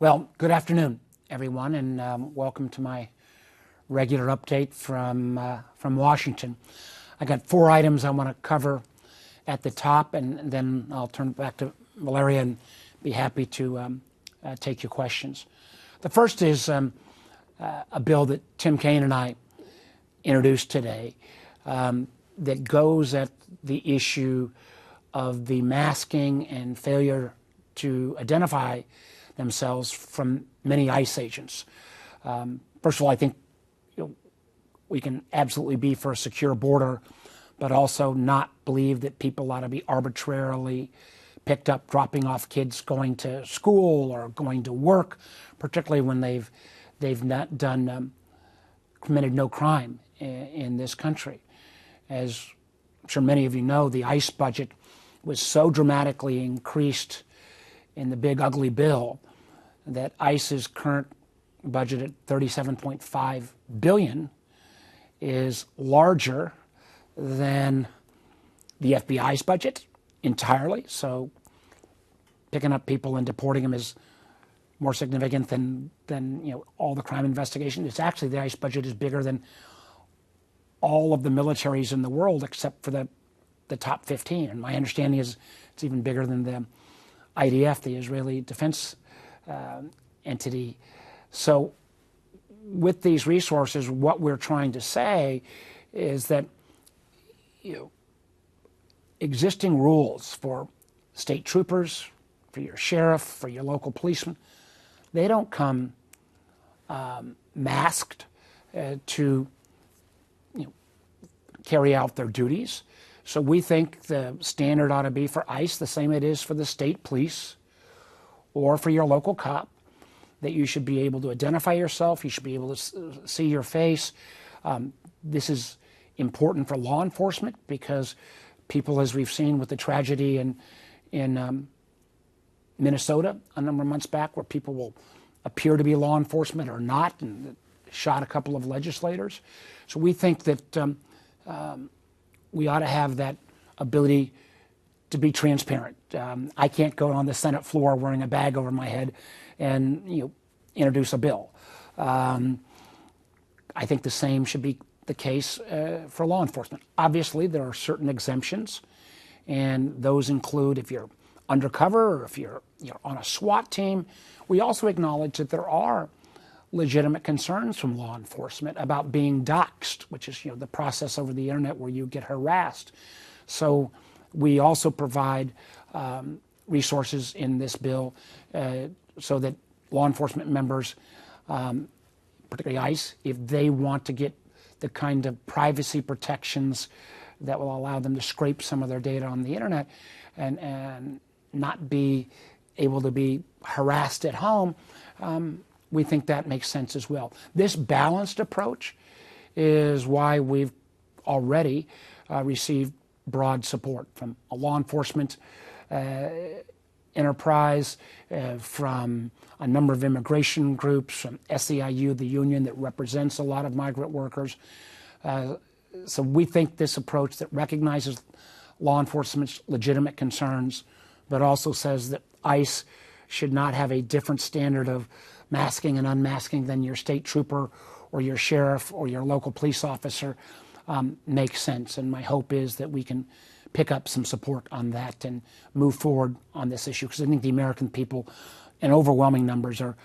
Well, good afternoon, everyone, and welcome to my regular update from Washington. I got 4 items I want to cover at the top, and then I'll turn it back to Valeria and be happy to take your questions. The first is a bill that Tim Kaine and I introduced today that goes at the issue of the masking and failure to identify themselves from many ICE agents. First of all, I think we can absolutely be for a secure border, but also not believe that people ought to be arbitrarily picked up dropping off kids going to school or going to work, particularly when they've not committed no crime in this country. As I'm sure many of you know, the ICE budget was so dramatically increased in the big ugly bill that ICE's current budget at $37.5 billion is larger than the FBI's budget entirely. So picking up people and deporting them is more significant than all the crime investigation. It's actually, the ICE budget is bigger than all of the militaries in the world except for the top 15. And my understanding is it's even bigger than the IDF, the Israeli Defense entity. So with these resources, what we're trying to say is that existing rules for state troopers, for your sheriff, for your local policeman, they don't come masked to carry out their duties. So we think the standard ought to be for ICE the same it is for the state police or for your local cop, that you should be able to identify yourself, you should be able to see your face. This is important for law enforcement because people, as we've seen with the tragedy in Minnesota a number of months back, where people will appear to be law enforcement or not, and shot a couple of legislators. So we think that we ought to have that ability to be transparent. I can't go on the Senate floor wearing a bag over my head and introduce a bill. I think the same should be the case for law enforcement. Obviously, there are certain exemptions, and those include if you're undercover or if you're on a SWAT team. We also acknowledge that there are legitimate concerns from law enforcement about being doxxed, which is the process over the internet where you get harassed. So we also provide resources in this bill so that law enforcement members, particularly ICE, if they want to get the kind of privacy protections that will allow them to scrape some of their data on the internet and not be able to be harassed at home, we think that makes sense as well. This balanced approach is why we've already received broad support from a law enforcement enterprise, from a number of immigration groups, from SEIU, the union that represents a lot of migrant workers. So we think this approach that recognizes law enforcement's legitimate concerns, but also says that ICE should not have a different standard of masking and unmasking than your state trooper or your sheriff or your local police officer, makes sense. And my hope is that we can pick up some support on that and move forward on this issue, because I think the American people, in overwhelming numbers, are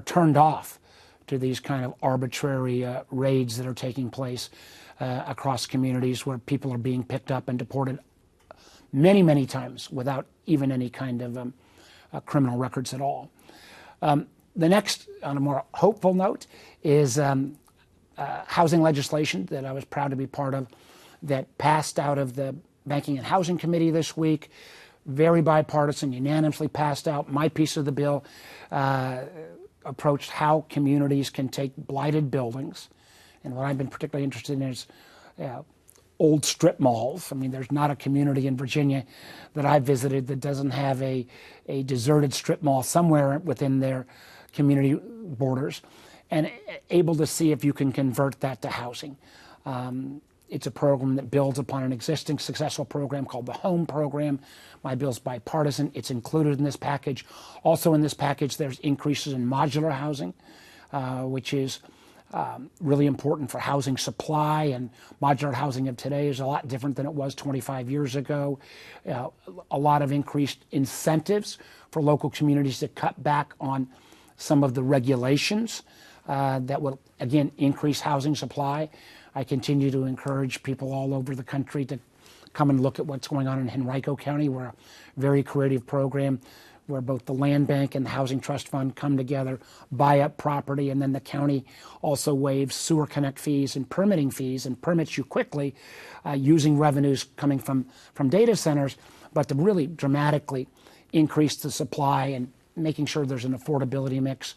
turned off to these kind of arbitrary raids that are taking place across communities where people are being picked up and deported many, many times without even any kind of criminal records at all. The next, on a more hopeful note, is housing legislation that I was proud to be part of that passed out of the Banking and Housing Committee this week. Very bipartisan, unanimously passed out. My piece of the bill approached how communities can take blighted buildings. And what I've been particularly interested in is old strip malls. I mean, there's not a community in Virginia that I've visited that doesn't have a deserted strip mall somewhere within their community borders, and able to see if you can convert that to housing. It's a program that builds upon an existing successful program called the HOME program. My bill's bipartisan. It's included in this package. Also in this package, there's increases in modular housing, which is really important for housing supply, and modular housing of today is a lot different than it was 25 years ago. A lot of increased incentives for local communities to cut back on some of the regulations that will, again, increase housing supply. I continue to encourage people all over the country to come and look at what's going on in Henrico County. We're a very creative program where both the Land Bank and the Housing Trust Fund come together, buy up property, and then the county also waives sewer connect fees and permitting fees and permits you quickly using revenues coming from data centers, but to really dramatically increase the supply and making sure there's an affordability mix.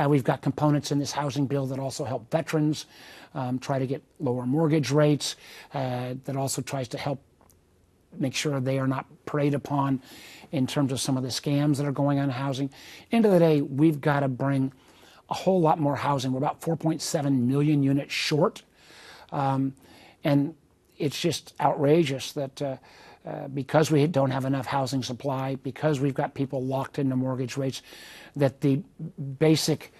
We've got components in this housing bill that also help veterans try to get lower mortgage rates, that also tries to help make sure they are not preyed upon in terms of some of the scams that are going on in housing. End of the day, we've got to bring a whole lot more housing. We're about 4.7 million units short. And it's just outrageous that because we don't have enough housing supply, because we've got people locked into mortgage rates, that the basic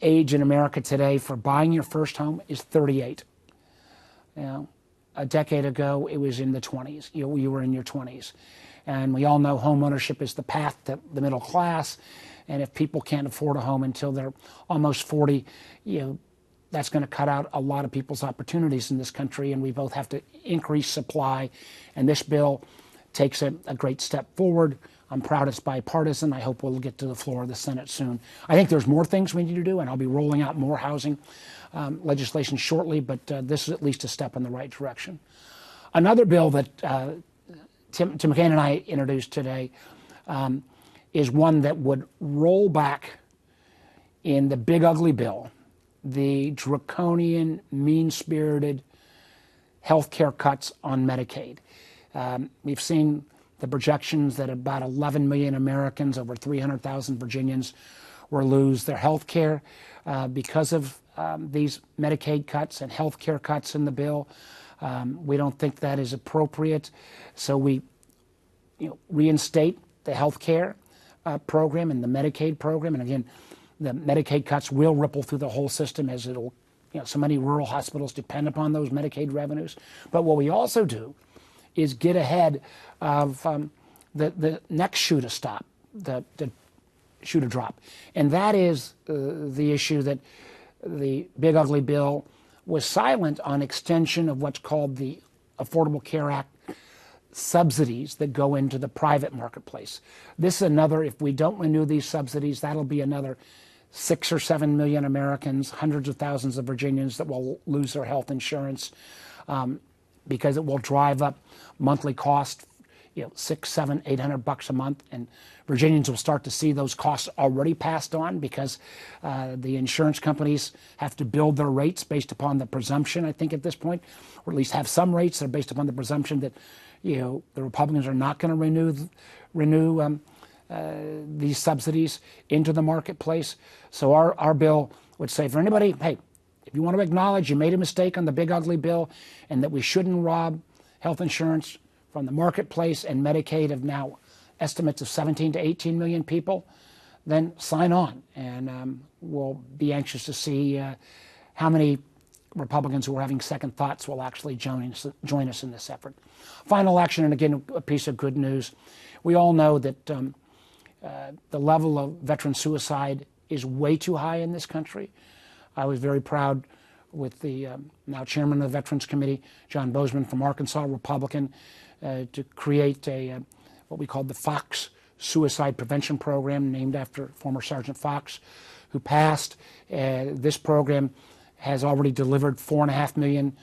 age in America today for buying your first home is 38. You know, a decade ago, it was in the 20s. You were in your 20s. And we all know home ownership is the path to the middle class. And if people can't afford a home until they're almost 40, that's going to cut out a lot of people's opportunities in this country. And we both have to increase supply. And this bill takes a great step forward. I'm proud it's bipartisan. I hope we'll get to the floor of the Senate soon. I think there's more things we need to do, and I'll be rolling out more housing legislation shortly, but this is at least a step in the right direction. Another bill that Tim McCain and I introduced today is one that would roll back in the big ugly bill the draconian, mean-spirited health care cuts on Medicaid. We've seen the projections that about 11 million Americans, over 300,000 Virginians, will lose their health care because of these Medicaid cuts and health care cuts in the bill. We don't think that is appropriate, so we reinstate the health care program and the Medicaid program. And again, the Medicaid cuts will ripple through the whole system, as it'll, so many rural hospitals depend upon those Medicaid revenues. But what we also do is get ahead of the next shoe to stop, the shoe to drop. And that is the issue that the big ugly bill was silent on extension of what's called the Affordable Care Act subsidies that go into the private marketplace. This is another, if we don't renew these subsidies, that'll be another 6 or 7 million Americans, hundreds of thousands of Virginians that will lose their health insurance because it will drive up monthly cost, $600, $700, $800 a month, and Virginians will start to see those costs already passed on because the insurance companies have to build their rates based upon the presumption, I think at this point, or at least have some rates that are based upon the presumption that the Republicans are not going to renew these subsidies into the marketplace. So our bill would say for anybody, hey, if you want to acknowledge you made a mistake on the big ugly bill and that we shouldn't rob health insurance from the marketplace and Medicaid of now estimates of 17 to 18 million people, then sign on. And we'll be anxious to see how many Republicans who are having second thoughts will actually join us in this effort. Final action, and again, a piece of good news. We all know that the level of veteran suicide is way too high in this country. I was very proud with the now chairman of the Veterans Committee, John Bozeman from Arkansas, Republican, to create what we called the Fox Suicide Prevention Program, named after former Sergeant Fox, who passed. This program has already delivered $4.5 million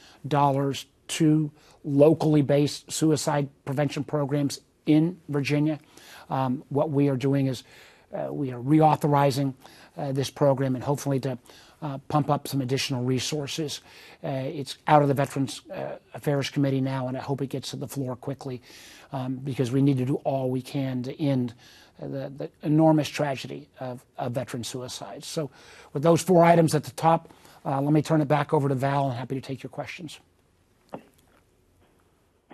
to locally based suicide prevention programs in Virginia. What we are doing is we are reauthorizing this program and hopefully to pump up some additional resources. It's out of the Veterans Affairs Committee now, and I hope it gets to the floor quickly because we need to do all we can to end the enormous tragedy of veteran suicides. So with those 4 items at the top, let me turn it back over to Val. I'm happy to take your questions.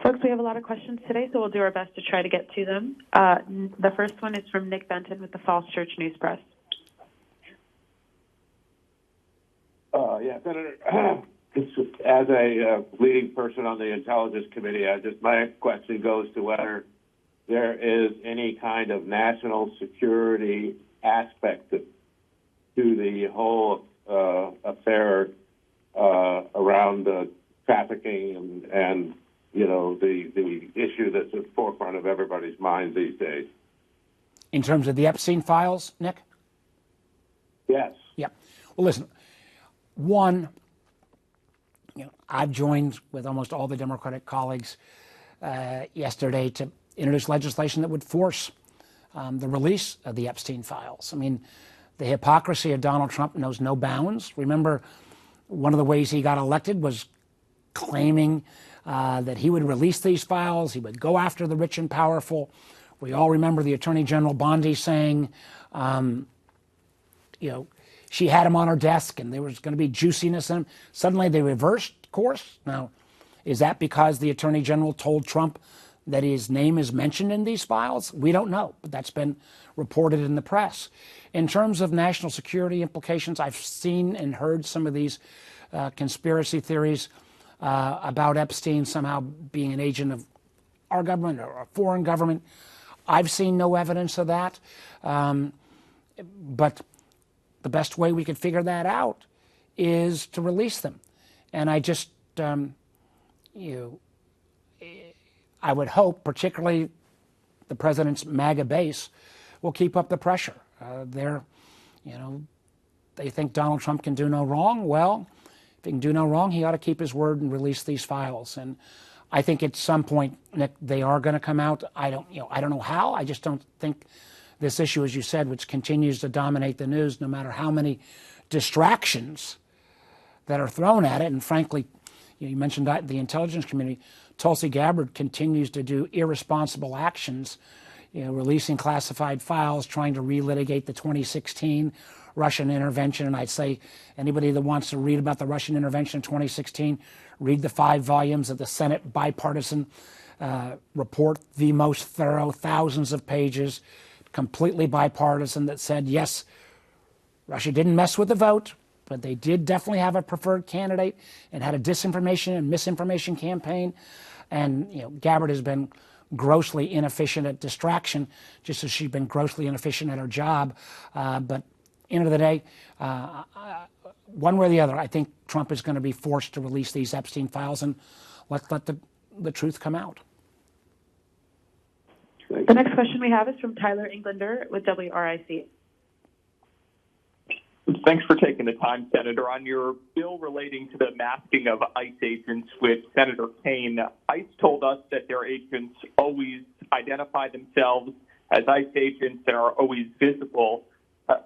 Folks, we have a lot of questions today, so we'll do our best to try to get to them. The first one is from Nick Benton with the Falls Church News Press. Yeah, Senator, as a leading person on the Intelligence Committee, my question goes to whether there is any kind of national security aspect to the whole affair around trafficking and the issue that's at the forefront of everybody's mind these days. In terms of the Epstein files, Nick? Yes. Yeah. Well, listen. One, I've joined with almost all the Democratic colleagues yesterday to introduce legislation that would force the release of the Epstein files. I mean, the hypocrisy of Donald Trump knows no bounds. Remember, one of the ways he got elected was claiming that he would release these files, he would go after the rich and powerful. We all remember the Attorney General Bondi saying, she had him on her desk and there was going to be juiciness in him. Suddenly they reversed course. Now, is that because the Attorney General told Trump that his name is mentioned in these files? We don't know, but that's been reported in the press. In terms of national security implications, I've seen and heard some of these conspiracy theories about Epstein somehow being an agent of our government or a foreign government. I've seen no evidence of that, but the best way we could figure that out is to release them. And I just, I would hope, particularly the president's MAGA base, will keep up the pressure. They think Donald Trump can do no wrong. Well, if he can do no wrong, he ought to keep his word and release these files. And I think at some point, Nick, they are going to come out. I don't know how. I just don't think this issue, as you said, which continues to dominate the news, no matter how many distractions that are thrown at it. And frankly, you mentioned the intelligence community. Tulsi Gabbard continues to do irresponsible actions, releasing classified files, trying to relitigate the 2016 Russian intervention. And I'd say anybody that wants to read about the Russian intervention in 2016, read the 5 volumes of the Senate bipartisan report, the most thorough, thousands of pages, completely bipartisan, that said, yes, Russia didn't mess with the vote, but they did definitely have a preferred candidate and had a disinformation and misinformation campaign. And, Gabbard has been grossly inefficient at distraction, just as she's been grossly inefficient at her job. But end of the day, one way or the other, I think Trump is going to be forced to release these Epstein files and let the truth come out. The next question we have is from Tyler Englander with WRIC. Thanks for taking the time, Senator. On your bill relating to the masking of ICE agents with Senator Kaine, ICE told us that their agents always identify themselves as ICE agents and are always visible.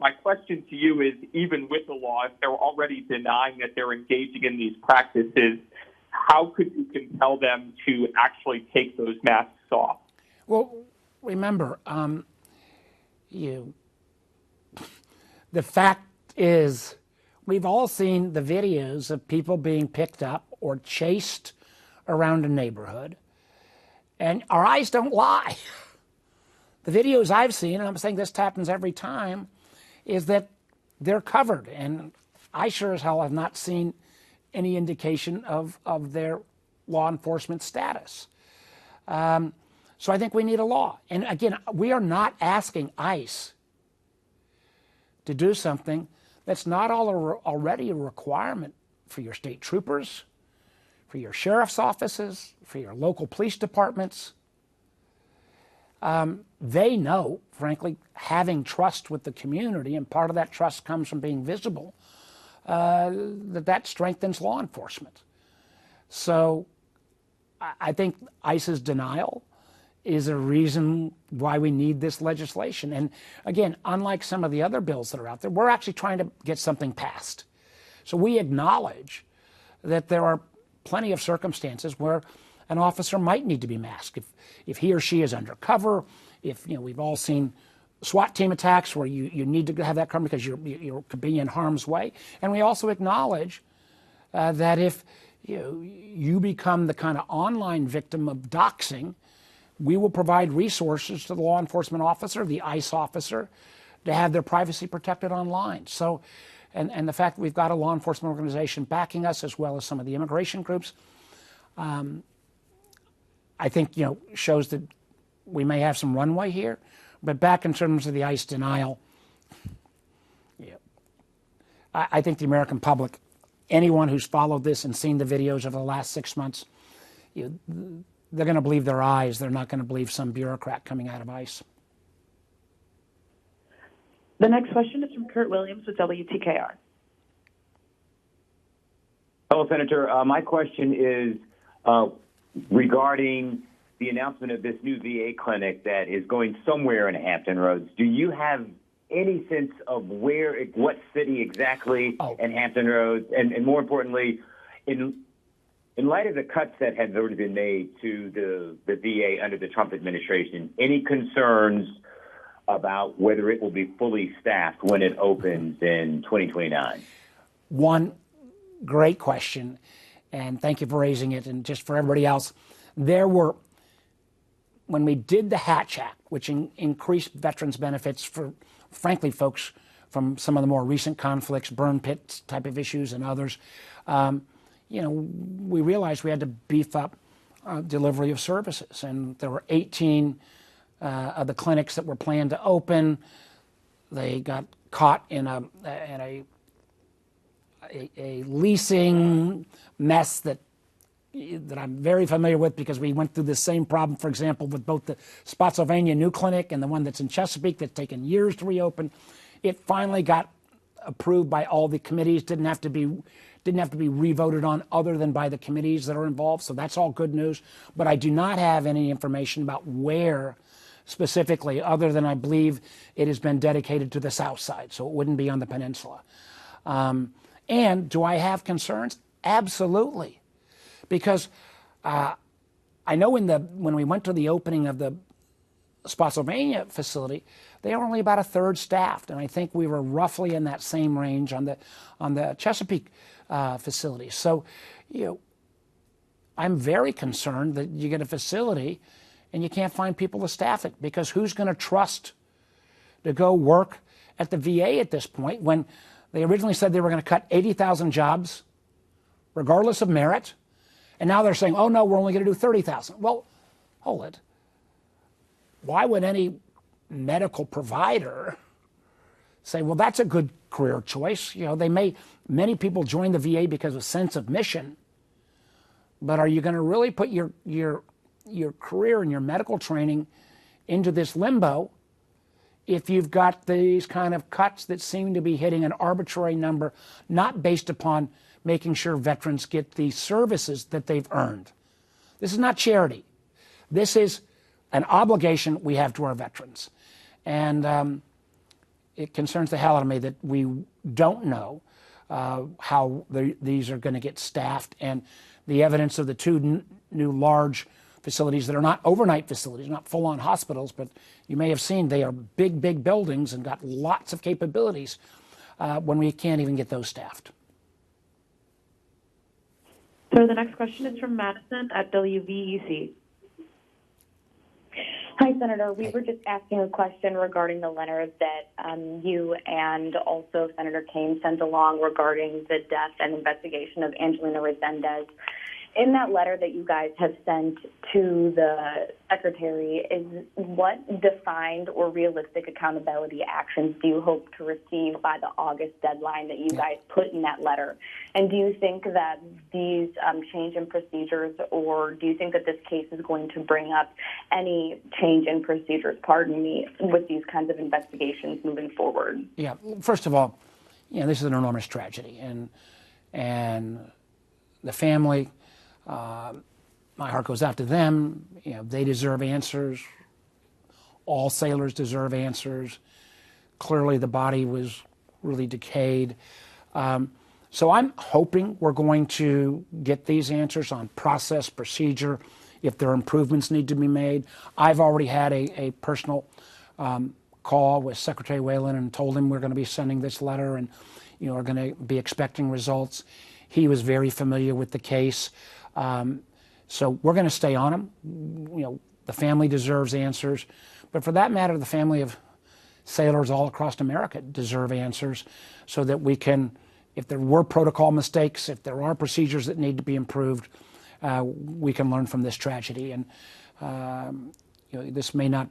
My question to you is, even with the law, if they're already denying that they're engaging in these practices, how could you compel them to actually take those masks off? Well, remember, the fact is, we've all seen the videos of people being picked up or chased around a neighborhood, and our eyes don't lie. The videos I've seen, and I'm saying this happens every time, is that they're covered, and I sure as hell have not seen any indication of their law enforcement status. So I think we need a law. And again, we are not asking ICE to do something that's not already a requirement for your state troopers, for your sheriff's offices, for your local police departments. They know, frankly, having trust with the community, and part of that trust comes from being visible, that strengthens law enforcement. So I think ICE's denial is a reason why we need this legislation. And again, unlike some of the other bills that are out there, we're actually trying to get something passed. So we acknowledge that there are plenty of circumstances where an officer might need to be masked. If he or she is undercover, if we've all seen SWAT team attacks where you need to have that covered because you could be in harm's way. And we also acknowledge that if you become the kind of online victim of doxing, we will provide resources to the law enforcement officer, the ICE officer, to have their privacy protected online. So, and the fact that we've got a law enforcement organization backing us, as well as some of the immigration groups, I think shows that we may have some runway here. But back in terms of the ICE denial, I think the American public, anyone who's followed this and seen the videos over the last 6 months, they're going to believe their eyes. They're not going to believe some bureaucrat coming out of ICE. The next question is from Kurt Williams with WTKR. Hello, Senator. My question is regarding the announcement of this new VA clinic that is going somewhere in Hampton Roads. Do you have any sense of what city exactly in Hampton Roads? And more importantly, in light of the cuts that have already been made to the VA under the Trump administration, any concerns about whether it will be fully staffed when it opens in 2029? One great question, and thank you for raising it. And just for everybody else, when we did the Hatch Act, which increased veterans benefits for, frankly, folks from some of the more recent conflicts, burn pits type of issues and others, we realized we had to beef up delivery of services. And there were 18 of the clinics that were planned to open. They got caught in a leasing mess that I'm very familiar with, because we went through the same problem, for example, with both the Spotsylvania new clinic and the one that's in Chesapeake that's taken years to reopen. It finally got approved by all the committees, didn't have to be revoted on other than by the committees that are involved. So that's all good news. But I do not have any information about where specifically, other than I believe it has been dedicated to the South Side, so it wouldn't be on the peninsula. And do I have concerns? Absolutely. Because I know when we went to the opening of the Spotsylvania facility, they were only about a third staffed, and I think we were roughly in that same range on the Chesapeake facility. So, I'm very concerned that you get a facility and you can't find people to staff it, because who's going to trust to go work at the VA at this point when they originally said they were going to cut 80,000 jobs, regardless of merit, and now they're saying, oh no, we're only going to do 30,000. Well, hold it. Why would any medical provider say, well, that's a good career choice? Many people join the VA because of a sense of mission, but are you going to really put your career and your medical training into this limbo if you've got these kind of cuts that seem to be hitting an arbitrary number, not based upon making sure veterans get the services that they've earned? This is not charity. This is an obligation we have to our veterans. And it concerns the hell out of me that we don't know how these are going to get staffed. And the evidence of the two new large facilities that are not overnight facilities, not full-on hospitals, but you may have seen they are big, big buildings and got lots of capabilities when we can't even get those staffed. So the next question is from Madison at WVEC. Hi, Senator. We were just asking a question regarding the letter that you and also Senator Kaine sent along regarding the death and investigation of Angelina Resendez. In that letter that you guys have sent to the Secretary, is what defined or realistic accountability actions do you hope to receive by the August deadline that you guys put in that letter? And do you think that these change in procedures, or do you think that this case is going to bring up any change in procedures, with these kinds of investigations moving forward? Yeah, first of all, this is an enormous tragedy, and the family, my heart goes out to them. They deserve answers. All sailors deserve answers. Clearly, the body was really decayed. So I'm hoping we're going to get these answers on process, procedure, if there are improvements need to be made. I've already had a personal call with Secretary Whalen and told him we're going to be sending this letter and are going to be expecting results. He was very familiar with the case. So we're going to stay on him. The family deserves answers. But for that matter, the family of sailors all across America deserve answers so that we can, if there were protocol mistakes, if there are procedures that need to be improved, we can learn from this tragedy. And this may not,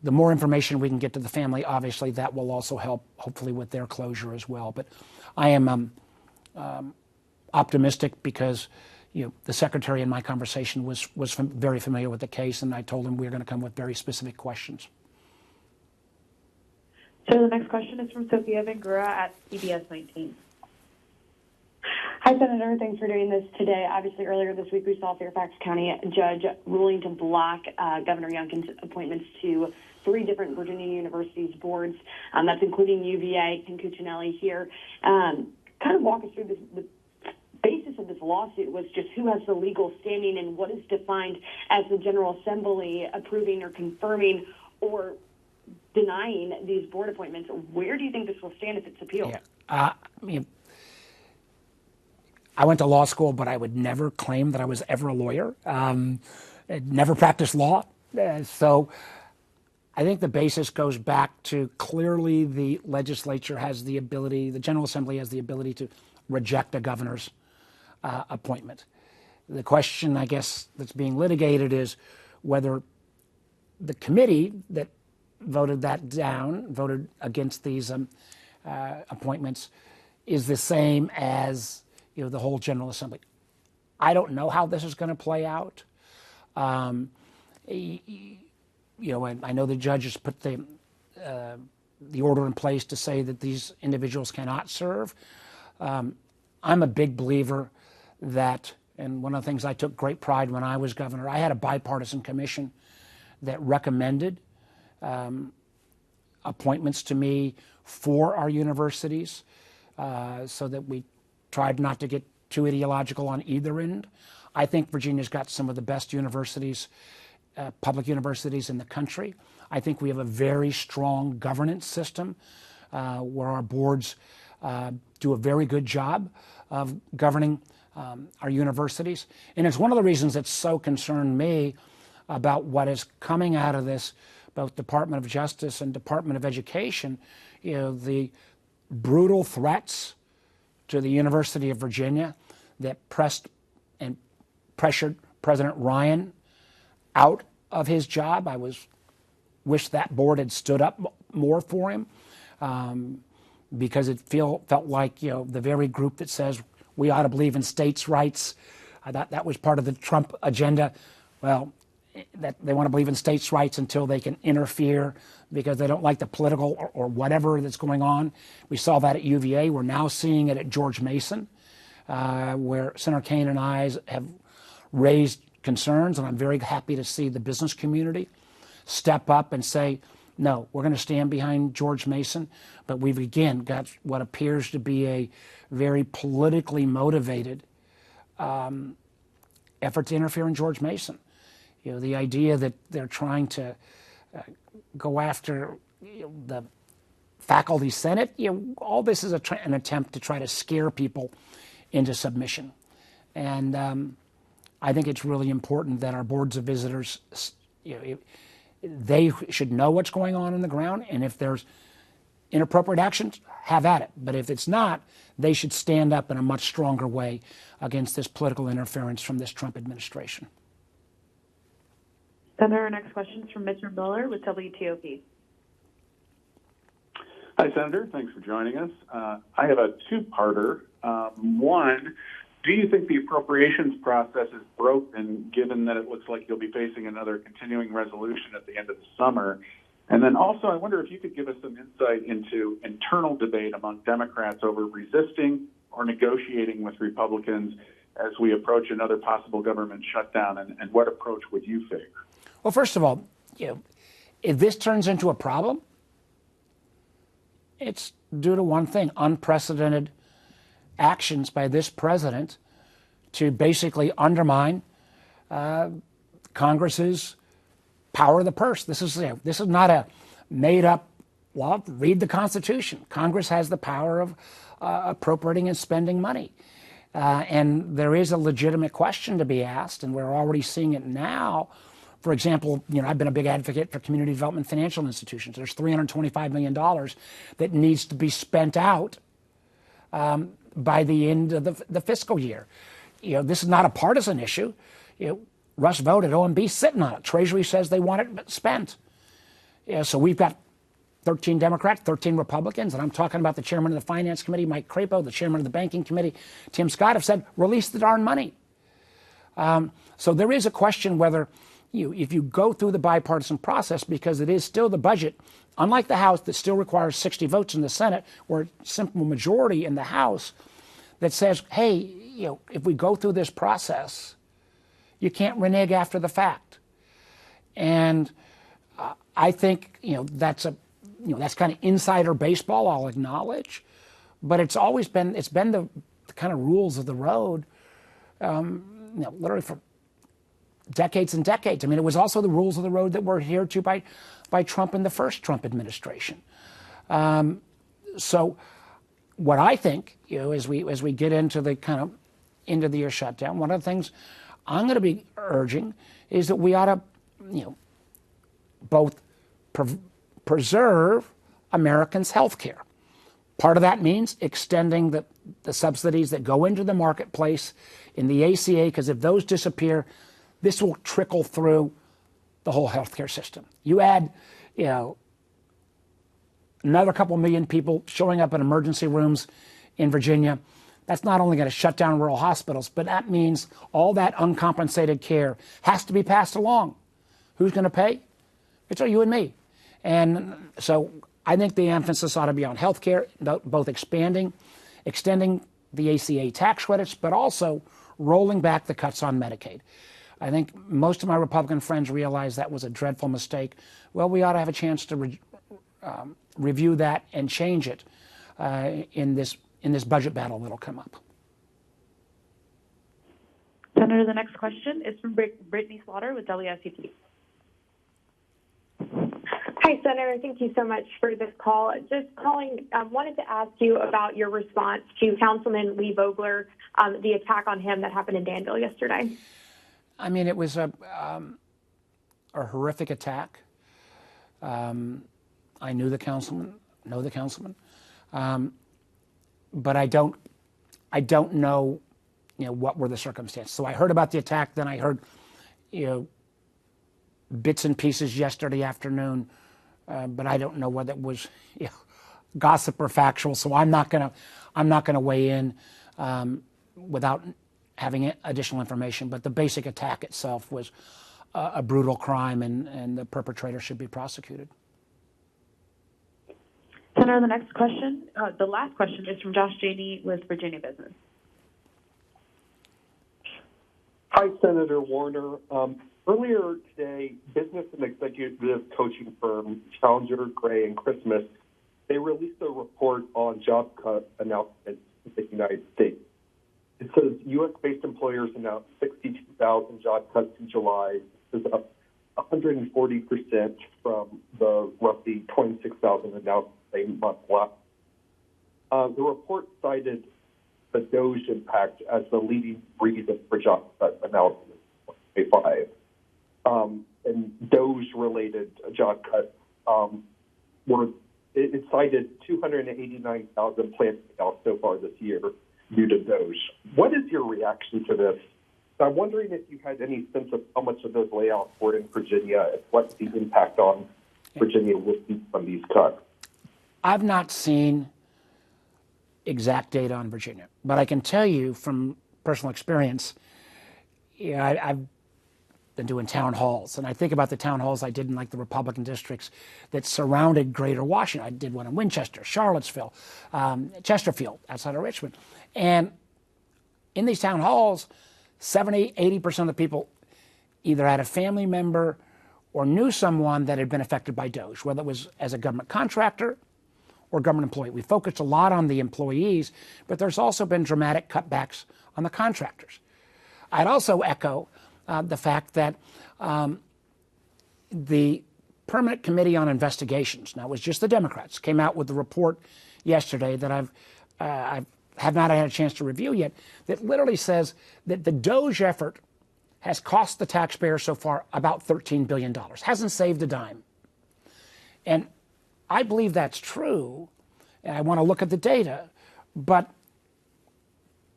the more information we can get to the family, obviously that will also help, hopefully, with their closure as well. But I am optimistic because the secretary in my conversation was very familiar with the case, and I told him we were going to come with very specific questions. So the next question is from Sophia Vengura at CBS 19. Hi, Senator. Thanks for doing this today. Obviously, earlier this week, we saw Fairfax County judge ruling to block Governor Youngkin's appointments to 3 different Virginia universities boards. That's including UVA and Cuccinelli here. Kind of walk us through this. The basis of this lawsuit was just who has the legal standing and what is defined as the General Assembly approving or confirming or denying these board appointments. Where do you think this will stand if it's appealed? Yeah. I went to law school, but I would never claim that I was ever a lawyer. Never practiced law. So I think the basis goes back to clearly the legislature has the ability, the General Assembly has the ability to reject a governor's appointment. The question, I guess, that's being litigated is whether the committee that voted that down, voted against these appointments, is the same as the whole General Assembly. I don't know how this is going to play out. And I know the judges put the order in place to say that these individuals cannot serve. I'm a big believer that, and one of the things I took great pride when I was governor, I had a bipartisan commission that recommended appointments to me for our universities so that we tried not to get too ideological on either end. I think Virginia's got some of the best universities, public universities in the country. I think we have a very strong governance system where our boards do a very good job of governing our universities. And it's one of the reasons that so concerned me about what is coming out of this, both Department of Justice and Department of Education, the brutal threats to the University of Virginia that pressed and pressured President Ryan out of his job. I wish that board had stood up more for him because it felt like the very group that says we ought to believe in states' rights. I thought that was part of the Trump agenda. Well, that they want to believe in states' rights until they can interfere because they don't like the political or whatever that's going on. We saw that at UVA. We're now seeing it at George Mason, where Senator Kaine and I have raised concerns, and I'm very happy to see the business community step up and say, no, we're going to stand behind George Mason, but we've again got what appears to be a very politically motivated effort to interfere in George Mason. The idea that they're trying to go after the faculty senate, all this is an attempt to try to scare people into submission. And I think it's really important that our boards of visitors, they should know what's going on the ground, and if there's inappropriate actions, have at it. But if it's not, they should stand up in a much stronger way against this political interference from this Trump administration. Senator, our next question is from Mitchell Miller with WTOP. Hi, Senator. Thanks for joining us. I have a two-parter. One, do you think the appropriations process is broken, given that it looks like you'll be facing another continuing resolution at the end of the summer? And then also, I wonder if you could give us some insight into internal debate among Democrats over resisting or negotiating with Republicans as we approach another possible government shutdown, and what approach would you favor? Well, first of all, if this turns into a problem, it's due to one thing: unprecedented actions by this president to basically undermine Congress's power of the purse. This is not a made-up law. Read the Constitution. Congress has the power of appropriating and spending money. And there is a legitimate question to be asked, and we're already seeing it now. For example, I've been a big advocate for community development financial institutions. There's $325 million that needs to be spent out by the end of the fiscal year. This is not a partisan issue. Russ voted, OMB sitting on it. Treasury says they want it spent. So we've got 13 Democrats, 13 Republicans, and I'm talking about the chairman of the Finance Committee, Mike Crapo, the chairman of the Banking Committee, Tim Scott, have said, release the darn money. So there is a question whether, if you go through the bipartisan process, because it is still the budget, unlike the House that still requires 60 votes in the Senate or a simple majority in the House, that says, hey, if we go through this process, you can't renege after the fact. And I think that's kind of insider baseball, I'll acknowledge, but it's been the kind of rules of the road, literally for decades and decades. I mean, it was also the rules of the road that were adhered to by Trump in the first Trump administration. So what I think, as we get into the kind of end of the year shutdown, one of the things I'm going to be urging is that we ought to, both preserve Americans' health care. Part of that means extending the subsidies that go into the marketplace in the ACA, because if those disappear, this will trickle through the whole healthcare system. You add, another couple million people showing up in emergency rooms in Virginia, that's not only going to shut down rural hospitals, but that means all that uncompensated care has to be passed along. Who's going to pay? It's you and me. And so I think the emphasis ought to be on health care, both extending the ACA tax credits, but also rolling back the cuts on Medicaid. I think most of my Republican friends realize that was a dreadful mistake. Well, we ought to have a chance to review that and change it in this budget battle that'll come up. Senator, the next question is from Brittany Slaughter with WSUT. Hi, Senator. Thank you so much for this call. Just calling, wanted to ask you about your response to Councilman Lee Vogler, the attack on him that happened in Danville yesterday. I mean, it was a horrific attack. I knew the councilman, but I don't know, what were the circumstances. So I heard about the attack, then I heard, bits and pieces yesterday afternoon, but I don't know whether it was gossip or factual. So I'm not gonna weigh in without having additional information. But the basic attack itself was a brutal crime, and the perpetrator should be prosecuted. Senator, the next question, the last question is from Josh Janey with Virginia Business. Hi, Senator Warner. Earlier today, business and executive coaching firm Challenger, Gray, and Christmas, they released a report on job cut announcements in the United States. It says U.S.-based employers announced 62,000 job cuts in July. This is up 140% from the roughly 26,000 announced the same month last. The report cited the DOGE impact as the leading reason for job cut announcements in 2025. And DOGE-related job cuts it cited 289,000 plant layoffs so far this year due to DOGE. What is your reaction to this? I'm wondering if you had any sense of how much of those layoffs were in Virginia and what the impact on Virginia would be from these cuts. I've not seen exact data on Virginia, but I can tell you from personal experience, I've been doing town halls, and I think about the town halls I did in like the Republican districts that surrounded Greater Washington. I did one in Winchester, Charlottesville, Chesterfield, outside of Richmond, and in these town halls, 70-80% of the people either had a family member or knew someone that had been affected by DOGE, whether it was as a government contractor or government employee. We focused a lot on the employees, but there's also been dramatic cutbacks on the contractors. I'd also echo the fact that the Permanent Committee on Investigations, now it was just the Democrats, came out with the report yesterday that I have not had a chance to review yet, that literally says that the DOGE effort has cost the taxpayer so far about $13 billion, hasn't saved a dime. And I believe that's true, and I want to look at the data, but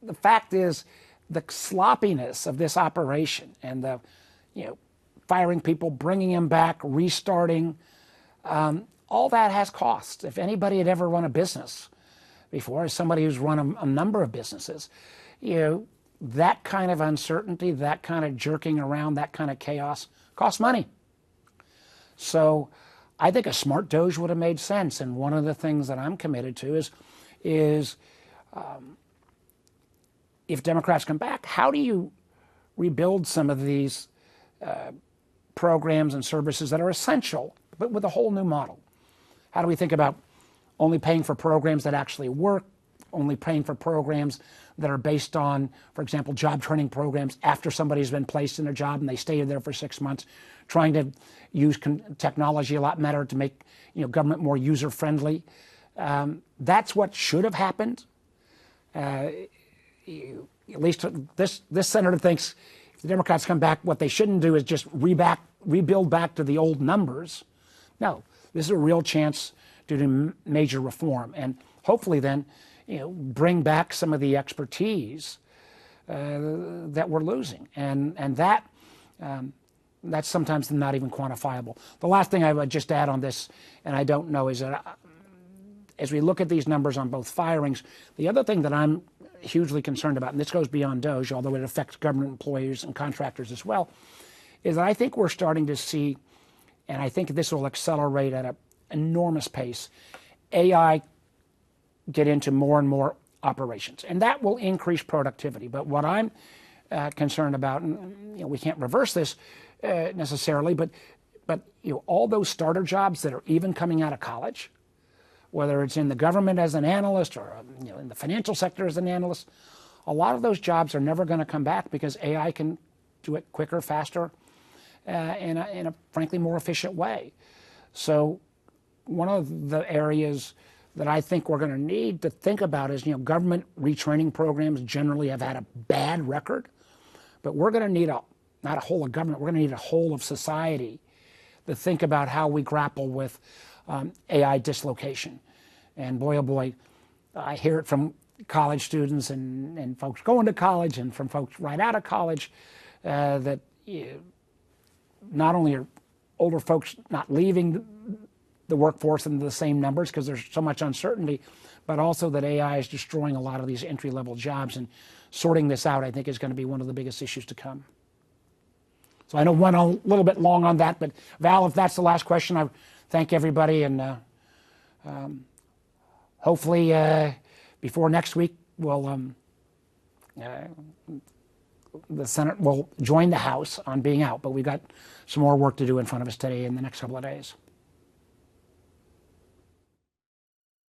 the fact is the sloppiness of this operation and the, firing people, bringing them back, restarting, all that has costs. If anybody had ever run a business before, as somebody who's run a number of businesses, that kind of uncertainty, that kind of jerking around, that kind of chaos costs money. So I think a smart DOGE would have made sense. And one of the things that I'm committed to is if Democrats come back, how do you rebuild some of these programs and services that are essential, but with a whole new model? How do we think about only paying for programs that actually work, only paying for programs that are based on, for example, job training programs after somebody's been placed in a job and they stay there for 6 months, trying to use technology a lot better to make government more user-friendly. That's what should have happened. At least this senator thinks if the Democrats come back, what they shouldn't do is just rebuild back to the old numbers. No, this is a real chance to do major reform, and hopefully then bring back some of the expertise that we're losing, and that's sometimes not even quantifiable. The last thing I would just add on this, and I don't know, is that as we look at these numbers on both firings, the other thing that I'm hugely concerned about, and this goes beyond DOGE, although it affects government employees and contractors as well, is that I think we're starting to see, and I think this will accelerate at an enormous pace, AI get into more and more operations. And that will increase productivity. But what I'm concerned about, and we can't reverse this necessarily, but all those starter jobs that are even coming out of college, whether it's in the government as an analyst or in the financial sector as an analyst, a lot of those jobs are never going to come back because AI can do it quicker, faster, in a frankly more efficient way. So one of the areas that I think we're going to need to think about is, government retraining programs generally have had a bad record, but we're going to need not a whole of government, we're going to need a whole of society to think about how we grapple with AI dislocation. And boy, oh boy, I hear it from college students and folks going to college and from folks right out of college that not only are older folks not leaving the workforce in the same numbers because there's so much uncertainty, but also that AI is destroying a lot of these entry-level jobs, and sorting this out, I think, is going to be one of the biggest issues to come. So I know went a little bit long on that, but Val, if that's the last question, I thank everybody, and hopefully before next week, we'll the Senate will join the House on being out, but we've got some more work to do in front of us today in the next couple of days.